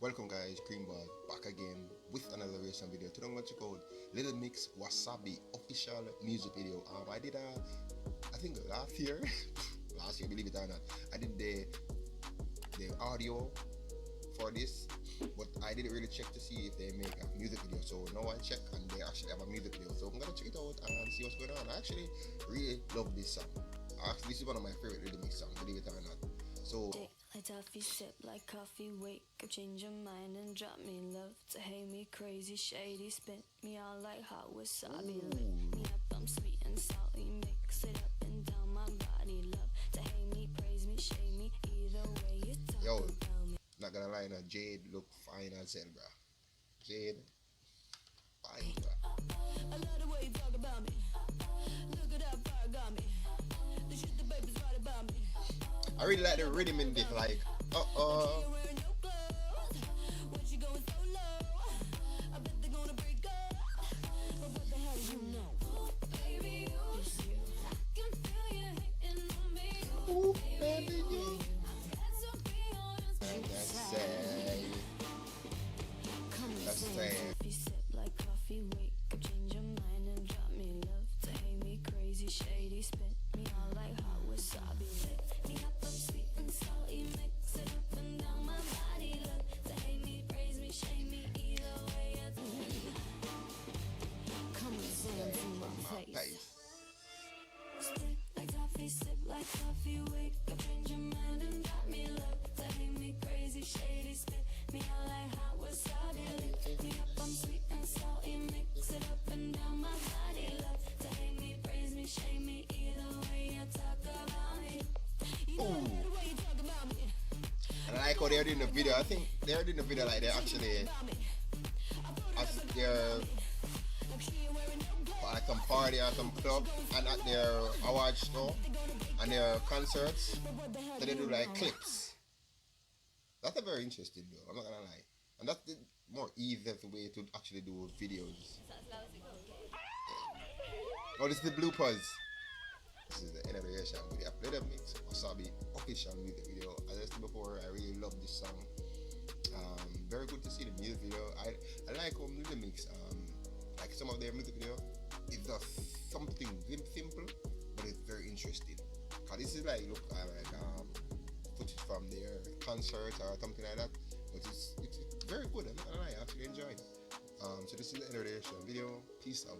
Welcome guys, Greenball back again with another reaction video. Today I'm going to check out Little Mix Wasabi official music video. I did I think last year, believe it or not, I did the audio for this, but I didn't really check to see if they make a music video. So now I check and they actually have a music video. So I'm gonna check it out and see what's going on. I actually really love this song. This is one of my favorite Little Mix songs, believe it or not. So like toffee, sip like coffee, wake up, change your mind and drop me love. To hate me crazy, shady, spin me all like hot wasabi. Lit me up, I'm sweet and salty, mix it up and down my body. Love to hate me, praise me, shame me, either way you talk about me. Not gonna lie, now Jade look fine as hell, bruh. Jade, fine, bruh. I love the way you talk about me. Look at that fire got me. The shit the baby's right about me. I really like the rhythm in this, like, Ooh, baby, yeah. That's sad. That's sad. Sip like coffee, wake up, change your mind and drop me love. To hate me crazy, shady, spit me all like hot wasabi. Lit me up, I'm sweet and salty, mix it up and down my body. Love to hate me, praise me, shame me, either way it's come and sing to my face. Spit like toffee, sip like coffee, wake up, change your mind and drop me love. To hate me crazy, shady, spit me all like hot wasabi. Lit me up, I'm sweet and salty, mix it up and down my body. Love to hate me, praise me, shame me, either way you talk about me. You know the way you talk about me. And I like how they're doing the video. I think they're doing the video like they're actually they're at some party or some club and at their award show and their concerts. So they do like clips. That's a very interesting though, I'm not gonna lie. And that's the more easiest way to actually do videos. Oh, this is the bloopers. This is the end of the reaction video. Little Mix Wasabi official music video. As I said before, I really love this song. Very good to see the music video. I like how Little Mix, like some of their music video, it's just something simple, but it's very interesting. Cause this is like footage from their concert or something like that. But it's very good. I'm not gonna lie, I actually enjoyed it. So this is the end of the reaction video. Peace out.